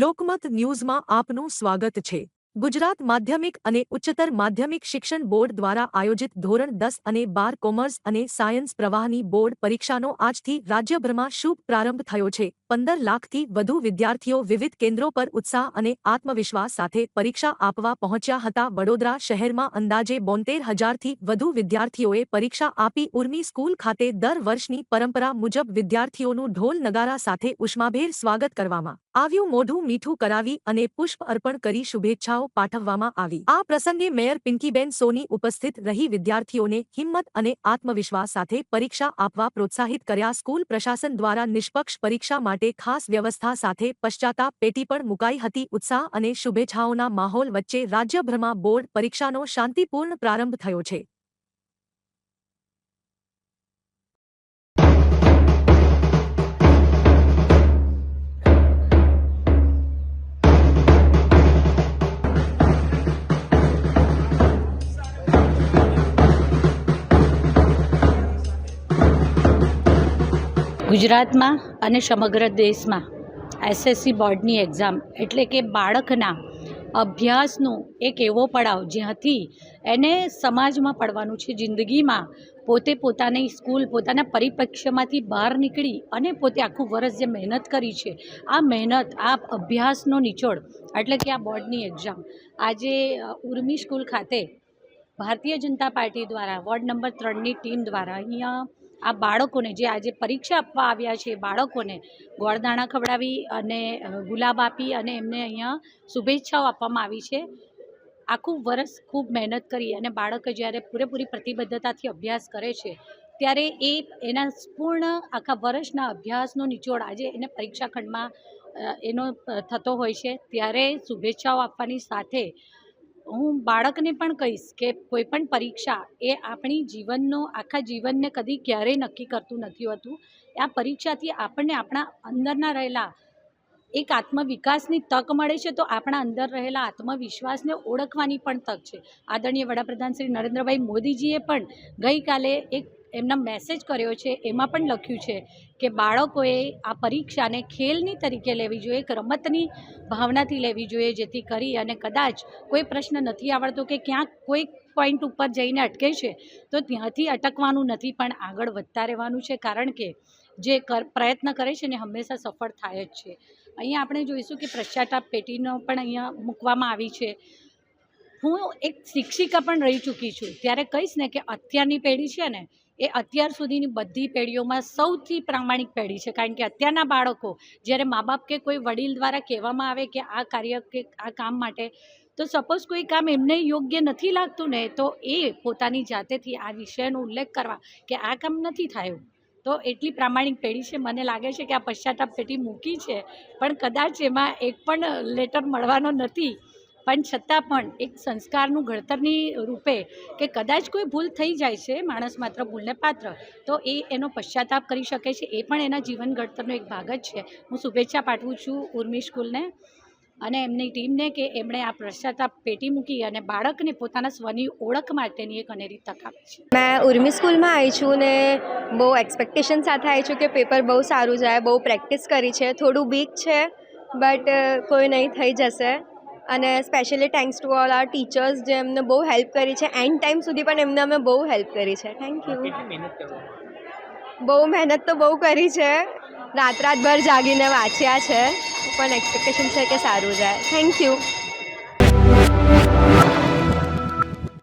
લોકમત ન્યૂઝમાં આપનું સ્વાગત છે। ગુજરાત માધ્યમિક અને ઉચ્ચતર માધ્યમિક શિક્ષણ બોર્ડ દ્વારા આયોજિત ધોરણ 10 અને 12 કોમર્સ અને સાયન્સ પ્રવાહની બોર્ડ પરીક્ષાનો આજથી રાજ્યભરમાં શુભ પ્રારંભ થયો છે। 15 લાખથી વધુ વિદ્યાર્થીઓ વિવિધ કેન્દ્રો પર ઉત્સાહ અને આત્મવિશ્વાસ સાથે પરીક્ષા આપવા પહોંચ્યા હતા। વડોદરા શહેરમાં અંદાજે 72,000થી વધુ વિદ્યાર્થીઓએ પરીક્ષા આપી। ઉર્મી સ્કૂલ ખાતે દર વર્ષની પરંપરા મુજબ વિદ્યાર્થીઓનું ઢોલ નગારા સાથે ઉષ્માભેર સ્વાગત કરવામાં આવ્યું। મોઢું મીઠું કરાવી અને પુષ્પ અર્પણ કરી શુભેચ્છાઓ પાઠવવામાં આવી। આ પ્રસંગે મેયર પિંકીબેન સોની ઉપસ્થિત રહી વિદ્યાર્થીઓને હિંમત અને આત્મવિશ્વાસ સાથે પરીક્ષા આપવા પ્રોત્સાહિત કર્યા। સ્કૂલ પ્રશાસન દ્વારા નિષ્પક્ષ પરીક્ષા માટે ખાસ વ્યવસ્થા સાથે પશ્ચાતાપ પેટી પણ મુકાઈ હતી। ઉત્સાહ અને શુભેચ્છાઓના માહોલ વચ્ચે રાજ્યભરમાં બોર્ડ પરીક્ષાનો શાંતિપૂર્ણ પ્રારંભ થયો છે। ગુજરાતમાં અને સમગ્ર દેશમાં એસએસસી બોર્ડની એક્ઝામ એટલે કે બાળકના અભ્યાસનો એક એવો પડાવ જ્યાંથી એને સમાજમાં પડવાનું છે, જિંદગીમાં પોતે પોતાની સ્કૂલ પોતાના પરિપ્રેક્ષ્યમાંથી બહાર નીકળી અને પોતે આખું વર્ષ જે મહેનત કરી છે, આ મહેનત આ અભ્યાસનો નિચોડ એટલે કે આ બોર્ડની એક્ઝામ આજે ઉર્મી સ્કૂલ ખાતે ભારતીય જનતા પાર્ટી દ્વારા વોર્ડ નંબર 3ની ટીમ દ્વારા અહીંયા આ બાળકોને જે આજે પરીક્ષા આપવા આવ્યા છે બાળકોને ગોળદાણા ખવડાવી અને ગુલાબ આપી અને એમને અહીંયા શુભેચ્છાઓ આપવામાં આવી છે। આખું વર્ષ ખૂબ મહેનત કરી અને બાળક જ્યારે પૂરેપૂરી પ્રતિબદ્ધતાથી અભ્યાસ કરે છે ત્યારે એના પૂર્ણ આખા વર્ષના અભ્યાસનો નિચોડ આજે એને પરીક્ષા ખંડમાં એનો થતો હોય છે। ત્યારે શુભેચ્છાઓ આપવાની સાથે હું બાળકને પણ કહીશ કે કોઈ પણ પરીક્ષા એ આપણી જીવનનો આખા જીવનને કદી ક્યારેય નક્કી કરતું નથી હોતું। આ પરીક્ષાથી આપણને આપણા અંદરના રહેલા એક આત્મવિકાસની તક મળે છે, તો આપણા અંદર રહેલા આત્મવિશ્વાસને ઓળખવાની પણ તક છે। આદરણીય વડાપ્રધાન શ્રી નરેન્દ્રભાઈ મોદીજીએ પણ ગઈકાલે એક એમના મેસેજ કર્યો છે, એમાં પણ લખ્યું છે કે બાળકોએ આ પરીક્ષાને ખેલની તરીકે લેવી જોઈએ, એક રમતની ભાવનાથી લેવી જોઈએ, જેથી કરી અને કદાચ કોઈ પ્રશ્ન નથી આવડતો કે ક્યાંક કોઈ પોઈન્ટ ઉપર જઈને અટકે છે તો ત્યાંથી અટકવાનું નથી પણ આગળ વધતા રહેવાનું છે, કારણ કે જે પ્રયત્ન કરે છે ને હંમેશા સફળ થાય જ છે। અહીંયા આપણે જોઈશું કે પશ્ચાતાપ પેટીનો પણ અહીંયા મૂકવામાં આવી છે। હું એક શિક્ષિકા પણ રહી ચૂકી છું, ત્યારે કહીશ ને કે અત્યારની પેઢી છે ને એ અત્યાર સુધીની બધી પેઢીઓમાં સૌથી પ્રામાણિક પેઢી છે, કારણ કે અત્યારના બાળકો જ્યારે મા બાપ કે કોઈ વડીલ દ્વારા કહેવામાં આવે કે આ કાર્ય કે આ કામ માટે તો સપોઝ કોઈ કામ એમને યોગ્ય નથી લાગતું ને તો એ પોતાની જાતેથી આ વિષયનો ઉલ્લેખ કરવા કે આ કામ નથી થયું, તો એટલી પ્રામાણિક પેઢી છે। મને લાગે છે કે આ પશ્ચાતાપ પેટી મૂકી છે પણ કદાચ એમાં એક પણ લેટર મળવાનો નથી, પણ છતાં પણ એક સંસ્કારનું ઘડતરની રૂપે કે કદાચ કોઈ ભૂલ થઈ જાય છે, માણસ માત્ર ભૂલને પાત્ર, તો એનો પશ્ચાતાપ કરી શકે છે, એ પણ એના જીવન ઘડતરનો એક ભાગ જ છે। હું શુભેચ્છા પાઠવું છું ઉર્મી સ્કૂલને અને એમની ટીમને કે એમણે આ પશ્ચાતાપ પેટી મૂકી અને બાળકને પોતાના સ્વની ઓળખ માટેની એક અનેરી તક આપી છે। मैं उर्मी स्कूल में आई छूँ ने बहु एक्सपेक्टेशन साथ आई छूँ कि पेपर बहुत सारू जाए, बहु प्रेक्टिस करी है, थोड़ू बीक है बट कोई नहीं थई जशे। અને specially thanks to all are teachers જે એમને બહુ હેલ્પ કરી છે, એન્ડ ટાઈમ સુધી પણ એમને અમે બહુ હેલ્પ કરી છે। Thank you. બહુ મહેનત તો બહુ કરી છે, રાતભર જાગીને વાંચ્યા છે, પણ એક્સપેક્ટેશન છે કે સારું જાય। Thank you.